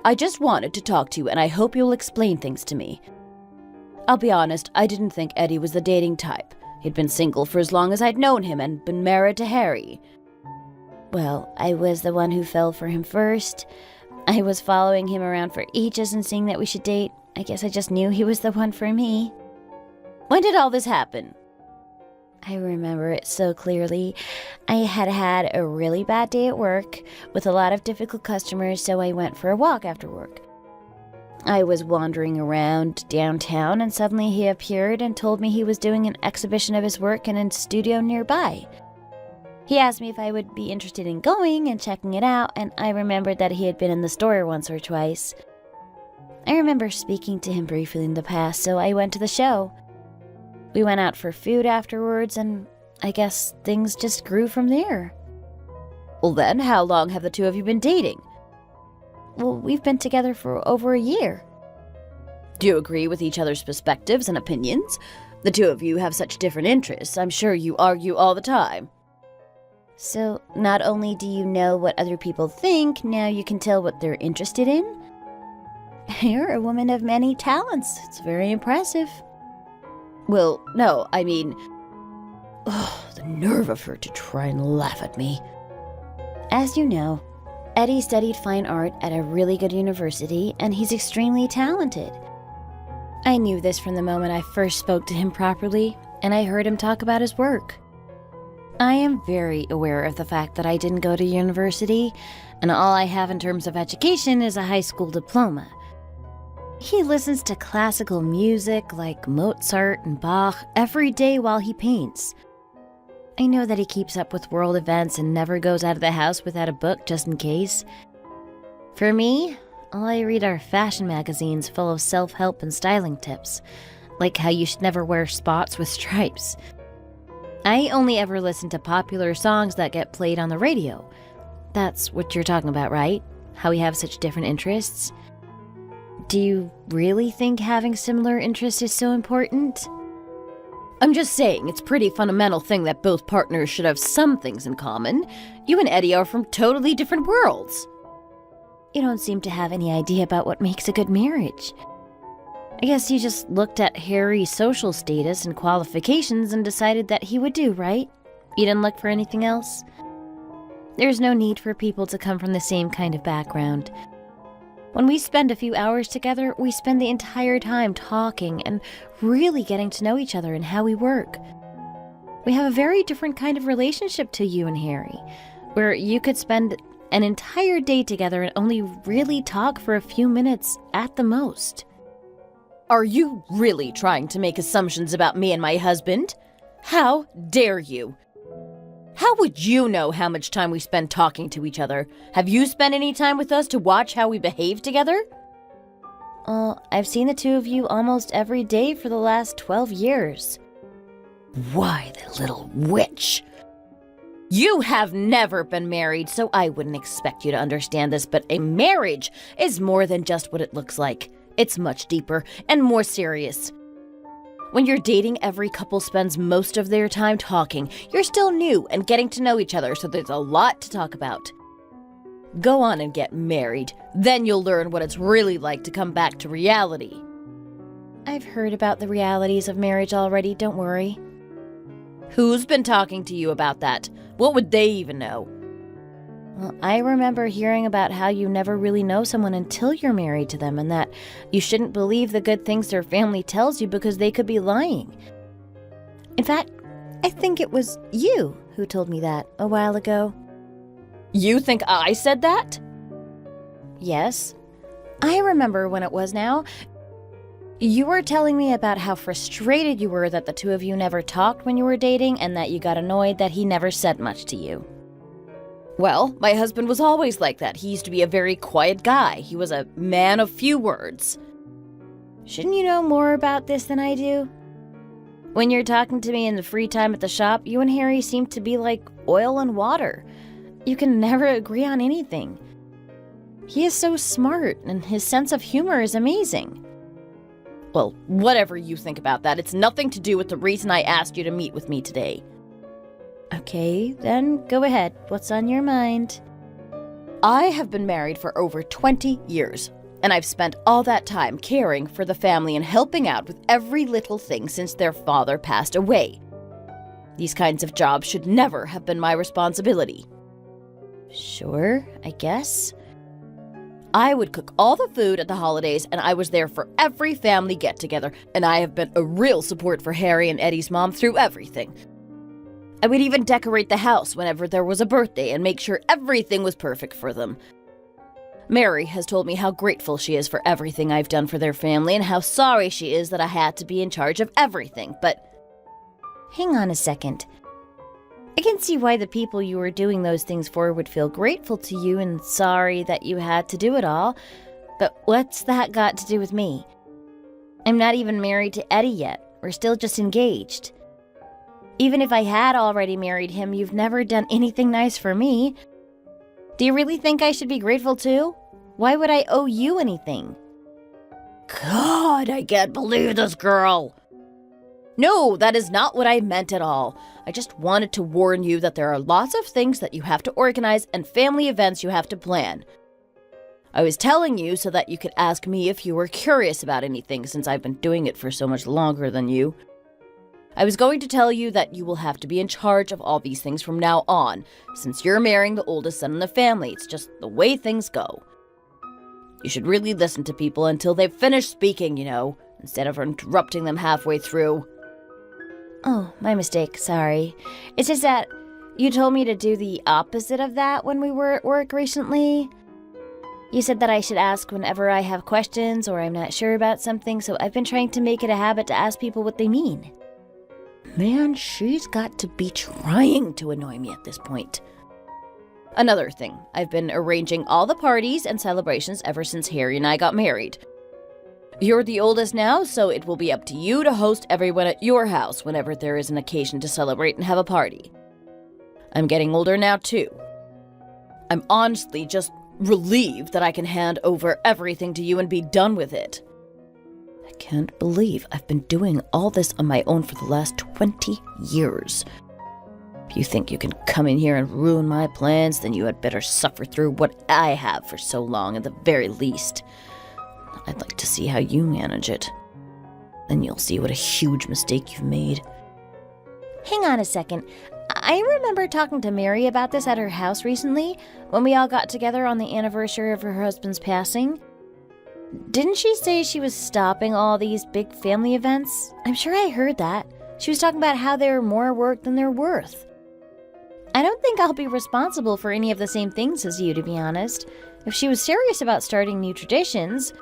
I just wanted to talk to you, and I hope you'll explain things to me. I'll be honest, I didn't think Eddie was the dating type. He'd been single for as long as I'd known him and been married to Harry. Well, I was the one who fell for him first. I was following him around for ages and saying that we should date. I guess I just knew he was the one for me. When did all this happen? I remember it so clearly. I had a really bad day at work with a lot of difficult customers, so I went for a walk after work. I was wandering around downtown, and suddenly he appeared and told me he was doing an exhibition of his work in a studio nearby. He asked me if I would be interested in going and checking it out, and I remembered that he had been in the store once or twice. I remember speaking to him briefly in the past, so I went to the show. We went out for food afterwards, and I guess things just grew from there. Well then, how long have the two of you been dating? Well, we've been together for over a year. Do you agree with each other's perspectives and opinions? The two of you have such different interests. I'm sure you argue all the time. So, not only do you know what other people think, now you can tell what they're interested in? You're a woman of many talents. It's very impressive. Well, no, I mean... Oh, the nerve of her to try and laugh at me. As you know, Eddie studied fine art at a really good university, and he's extremely talented. I knew this from the moment I first spoke to him properly, and I heard him talk about his work. I am very aware of the fact that I didn't go to university, and all I have in terms of education is a high school diploma. He listens to classical music like Mozart and Bach every day while he paints. I know that he keeps up with world events and never goes out of the house without a book just in case. For me, all I read are fashion magazines full of self-help and styling tips, like how you should never wear spots with stripes. I only ever listen to popular songs that get played on the radio. That's what you're talking about, right? How we have such different interests? Do you really think having similar interests is so important? I'm just saying, it's a pretty fundamental thing that both partners should have some things in common. You and Eddie are from totally different worlds. You don't seem to have any idea about what makes a good marriage. I guess you just looked at Harry's social status and qualifications and decided that he would do, right? You didn't look for anything else? There's no need for people to come from the same kind of background. When we spend a few hours together, we spend the entire time talking and really getting to know each other and how we work. We have a very different kind of relationship to you and Harry, where you could spend an entire day together and only really talk for a few minutes at the most. Are you really trying to make assumptions about me and my husband? How dare you? How would you know how much time we spend talking to each other? Have you spent any time with us to watch how we behave together? I've seen the two of you almost every day for the last 12 years. Why, the little witch. You have never been married, so I wouldn't expect you to understand this, but a marriage is more than just what it looks like. It's much deeper and more serious. When you're dating, every couple spends most of their time talking. You're still new and getting to know each other, so there's a lot to talk about. Go on and get married. Then you'll learn what it's really like to come back to reality. I've heard about the realities of marriage already, don't worry. Who's been talking to you about that? What would they even know? Well, I remember hearing about how you never really know someone until you're married to them, and that you shouldn't believe the good things their family tells you because they could be lying. In fact, I think it was you who told me that a while ago. You think I said that? Yes. I remember when it was now. You were telling me about how frustrated you were that the two of you never talked when you were dating, and that you got annoyed that he never said much to you. Well, my husband was always like that. He used to be a very quiet guy. He was a man of few words. Shouldn't you know more about this than I do? When you're talking to me in the free time at the shop, you and Harry seem to be like oil and water. You can never agree on anything. He is so smart, and his sense of humor is amazing. Well, whatever you think about that, it's nothing to do with the reason I asked you to meet with me today. Okay, then go ahead. What's on your mind? I have been married for over 20 years, and I've spent all that time caring for the family and helping out with every little thing since their father passed away. These kinds of jobs should never have been my responsibility. Sure, I guess. I would cook all the food at the holidays, and I was there for every family get-together, and I have been a real support for Harry and Eddie's mom through everything. I would even decorate the house whenever there was a birthday and make sure everything was perfect for them. Mary has told me how grateful she is for everything I've done for their family and how sorry she is that I had to be in charge of everything, but... Hang on a second. I can see why the people you were doing those things for would feel grateful to you and sorry that you had to do it all, but what's that got to do with me? I'm not even married to Eddie yet. We're still just engaged. Even if I had already married him, you've never done anything nice for me. Do you really think I should be grateful too? Why would I owe you anything? God, I can't believe this girl. No, that is not what I meant at all. I just wanted to warn you that there are lots of things that you have to organize and family events you have to plan. I was telling you so that you could ask me if you were curious about anything since I've been doing it for so much longer than you. I was going to tell you that you will have to be in charge of all these things from now on, since you're marrying the oldest son in the family. It's just the way things go. You should really listen to people until they've finished speaking, you know, instead of interrupting them halfway through. Oh, my mistake, sorry. It's just that You told me to do the opposite of that when we were at work recently. You said that I should ask whenever I have questions or I'm not sure about something, so I've been trying to make it a habit to ask people what they mean. Man, she's got to be trying to annoy me at this point. Another thing, I've been arranging all the parties and celebrations ever since Harry and I got married. You're the oldest now, so it will be up to you to host everyone at your house whenever there is an occasion to celebrate and have a party. I'm getting older now, too. I'm honestly just relieved that I can hand over everything to you and be done with it. I can't believe I've been doing all this on my own for the last 20 years. If you think you can come in here and ruin my plans, then you had better suffer through what I have for so long at the very least. I'd like to see how you manage it. Then you'll see what a huge mistake you've made. Hang on a second. I remember talking to Mary about this at her house recently, when we all got together on the anniversary of her husband's passing. Didn't she say she was stopping all these big family events? I'm sure I heard that. She was talking about how they're more work than they're worth. I don't think I'll be responsible for any of the same things as you, to be honest. If she was serious about starting new traditions,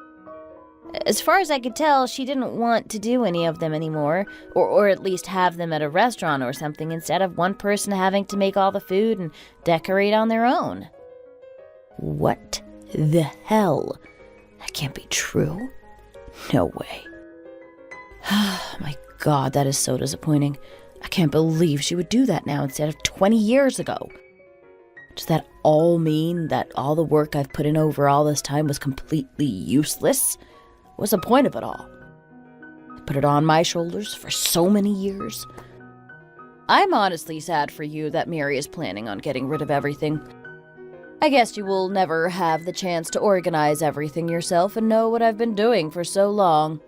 as far as I could tell, she didn't want to do any of them anymore, or at least have them at a restaurant or something instead of one person having to make all the food and decorate on their own. What the hell? That can't be true. No way. My God, that is so disappointing. I can't believe she would do that now instead of 20 years ago. Does that all mean that all the work I've put in over all this time was completely useless? What's the point of it all? I put it on my shoulders for so many years. I'm honestly sad for you that Mary is planning on getting rid of everything. I guess you will never have the chance to organize everything yourself and know what I've been doing for so long.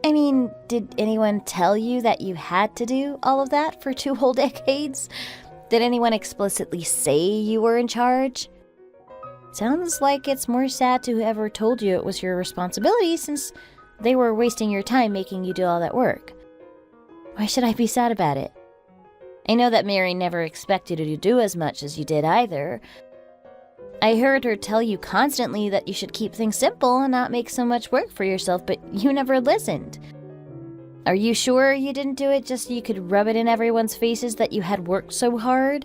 I mean, did anyone tell you that you had to do all of that for 2 whole decades? Did anyone explicitly say you were in charge? Sounds like it's more sad to whoever told you it was your responsibility, since they were wasting your time making you do all that work. Why should I be sad about it? I know that Mary never expected you to do as much as you did either. I heard her tell you constantly that you should keep things simple and not make so much work for yourself, but you never listened. Are you sure you didn't do it just so you could rub it in everyone's faces that you had worked so hard?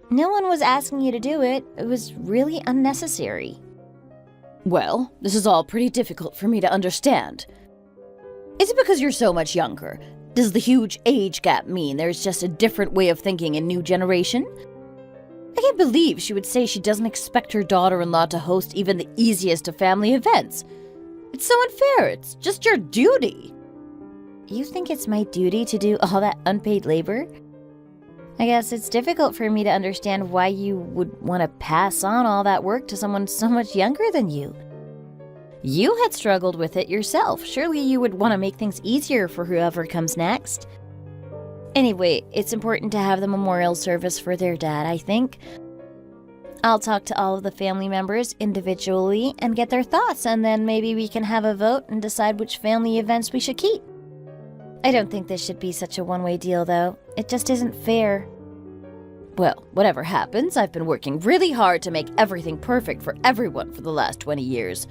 No one was asking you to do it. It was really unnecessary. Well, this is all pretty difficult for me to understand. Is it because you're so much younger? Does the huge age gap mean there's just a different way of thinking in new generation? I can't believe she would say she doesn't expect her daughter-in-law to host even the easiest of family events. It's so unfair. It's just your duty. You think it's my duty to do all that unpaid labor? I guess it's difficult for me to understand why you would want to pass on all that work to someone so much younger than you. You had struggled with it yourself. Surely you would want to make things easier for whoever comes next. Anyway, it's important to have the memorial service for their dad, I think. I'll talk to all of the family members individually and get their thoughts, and then maybe we can have a vote and decide which family events we should keep. I don't think this should be such a one-way deal, though. It just isn't fair. Well, whatever happens, I've been working really hard to make everything perfect for everyone for the last 20 years.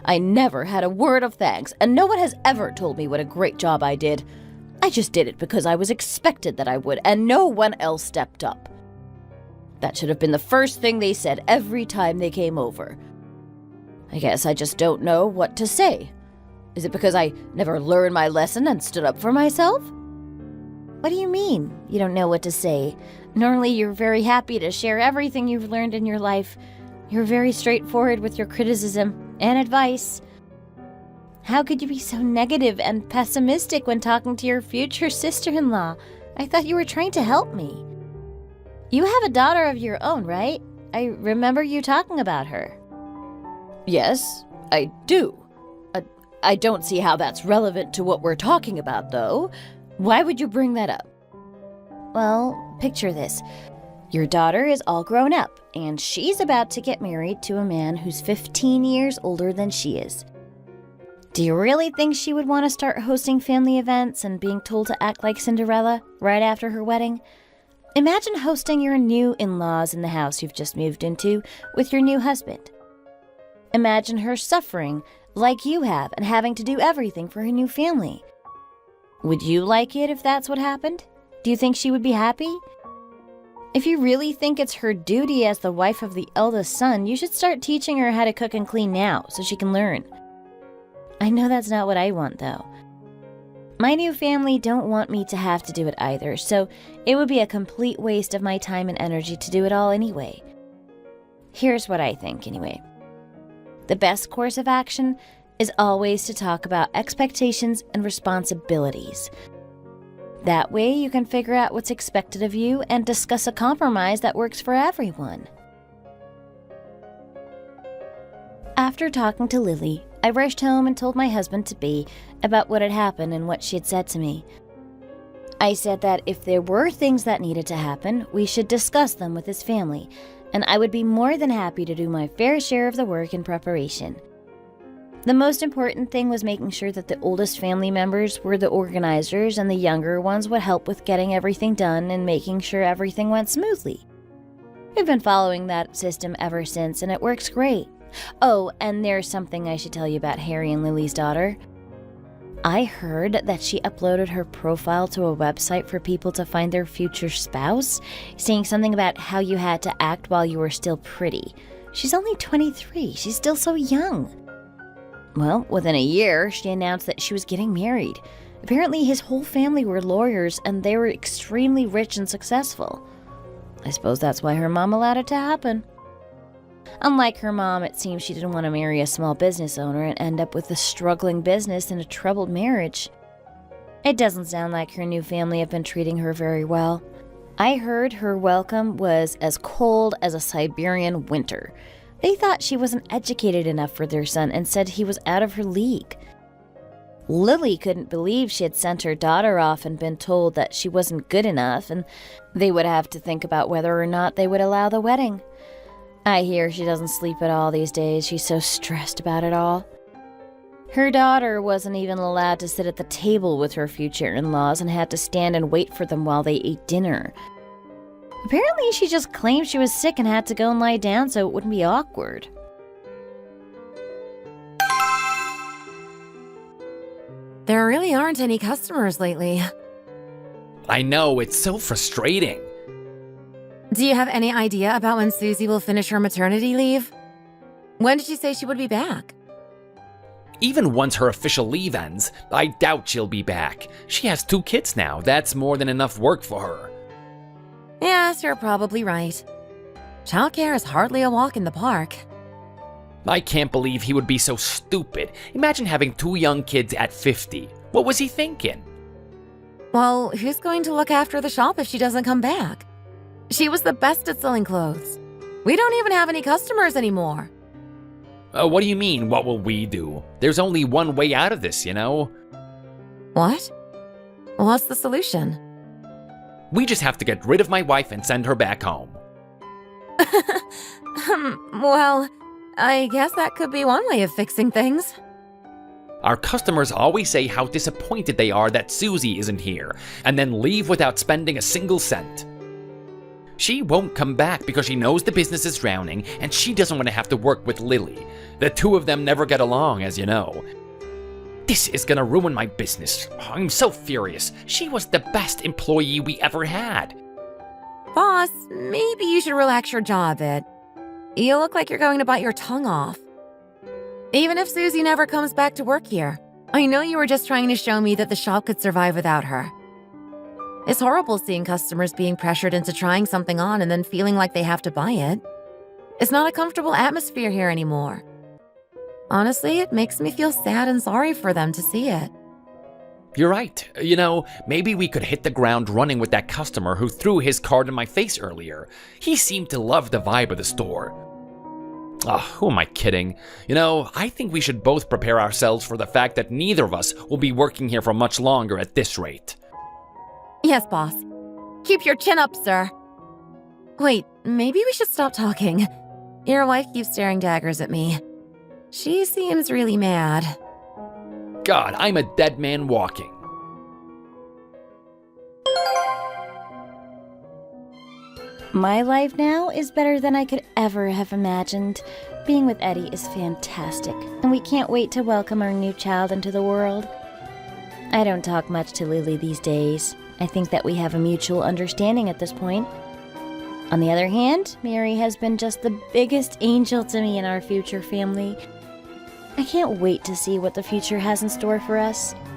I never had a word of thanks, and no one has ever told me what a great job I did. I just did it because I was expected that I would, and no one else stepped up. That should have been the first thing they said every time they came over. I guess I just don't know what to say. Is it because I never learned my lesson and stood up for myself? What do you mean, you don't know what to say? Normally you're very happy to share everything you've learned in your life. You're very straightforward with your criticism and advice. How could you be so negative and pessimistic when talking to your future sister-in-law? I thought you were trying to help me. You have a daughter of your own, right? I remember you talking about her. Yes, I do. I don't see how that's relevant to what we're talking about, though. Why would you bring that up? Well, picture this. Your daughter is all grown up, and she's about to get married to a man who's 15 years older than she is. Do you really think she would want to start hosting family events and being told to act like Cinderella right after her wedding? Imagine hosting your new in-laws in the house you've just moved into with your new husband. Imagine her suffering like you have and having to do everything for her new family. Would you like it if that's what happened? Do you think she would be happy? If you really think it's her duty as the wife of the eldest son, you should start teaching her how to cook and clean now so she can learn. I know that's not what I want, though. My new family don't want me to have to do it either, so it would be a complete waste of my time and energy to do it all anyway. Here's what I think, anyway. The best course of action is always to talk about expectations and responsibilities. That way you can figure out what's expected of you and discuss a compromise that works for everyone. After talking to Lily, I rushed home and told my husband-to-be about what had happened and what she had said to me. I said that if there were things that needed to happen, we should discuss them with his family, and I would be more than happy to do my fair share of the work in preparation. The most important thing was making sure that the oldest family members were the organizers and the younger ones would help with getting everything done and making sure everything went smoothly. We've been following that system ever since, and it works great. Oh, and there's something I should tell you about Harry and Lily's daughter. I heard that she uploaded her profile to a website for people to find their future spouse, saying something about how you had to act while you were still pretty. She's only 23. She's still so young. Well, within a year, she announced that she was getting married. Apparently, his whole family were lawyers, and they were extremely rich and successful. I suppose that's why her mom allowed it to happen. Unlike her mom, it seems she didn't want to marry a small business owner and end up with a struggling business and a troubled marriage. It doesn't sound like her new family have been treating her very well. I heard her welcome was as cold as a Siberian winter. They thought she wasn't educated enough for their son and said he was out of her league. Lily couldn't believe she had sent her daughter off and been told that she wasn't good enough, and they would have to think about whether or not they would allow the wedding. I hear she doesn't sleep at all these days. She's so stressed about it all. Her daughter wasn't even allowed to sit at the table with her future in-laws and had to stand and wait for them while they ate dinner. Apparently, she just claimed she was sick and had to go and lie down so it wouldn't be awkward. There really aren't any customers lately. I know, it's so frustrating. Do you have any idea about when Susie will finish her maternity leave? When did she say she would be back? Even once her official leave ends, I doubt she'll be back. She has 2 kids now. That's more than enough work for her. Yes, you're probably right. Childcare is hardly a walk in the park. I can't believe he would be so stupid. Imagine having 2 young kids at 50. What was he thinking? Well, who's going to look after the shop if she doesn't come back? She was the best at selling clothes. We don't even have any customers anymore. What do you mean, what will we do? There's only one way out of this, you know? What? What's the solution? We just have to get rid of my wife and send her back home. Well, I guess that could be one way of fixing things. Our customers always say how disappointed they are that Susie isn't here, and then leave without spending a single cent. She won't come back because she knows the business is drowning, and she doesn't want to have to work with Lily. The 2 of them never get along, as you know. This is gonna ruin my business. I'm so furious. She was the best employee we ever had. Boss, maybe you should relax your jaw a bit. You look like you're going to bite your tongue off. Even if Susie never comes back to work here, I know you were just trying to show me that the shop could survive without her. It's horrible seeing customers being pressured into trying something on and then feeling like they have to buy it. It's not a comfortable atmosphere here anymore. Honestly, it makes me feel sad and sorry for them to see it. You're right. You know, maybe we could hit the ground running with that customer who threw his card in my face earlier. He seemed to love the vibe of the store. Who am I kidding? You know, I think we should both prepare ourselves for the fact that neither of us will be working here for much longer at this rate. Yes, boss. Keep your chin up, sir. Wait, maybe we should stop talking. Your wife keeps staring daggers at me. She seems really mad. God, I'm a dead man walking. My life now is better than I could ever have imagined. Being with Eddie is fantastic, and we can't wait to welcome our new child into the world. I don't talk much to Lily these days. I think that we have a mutual understanding at this point. On the other hand, Mary has been just the biggest angel to me in our future family. I can't wait to see what the future has in store for us.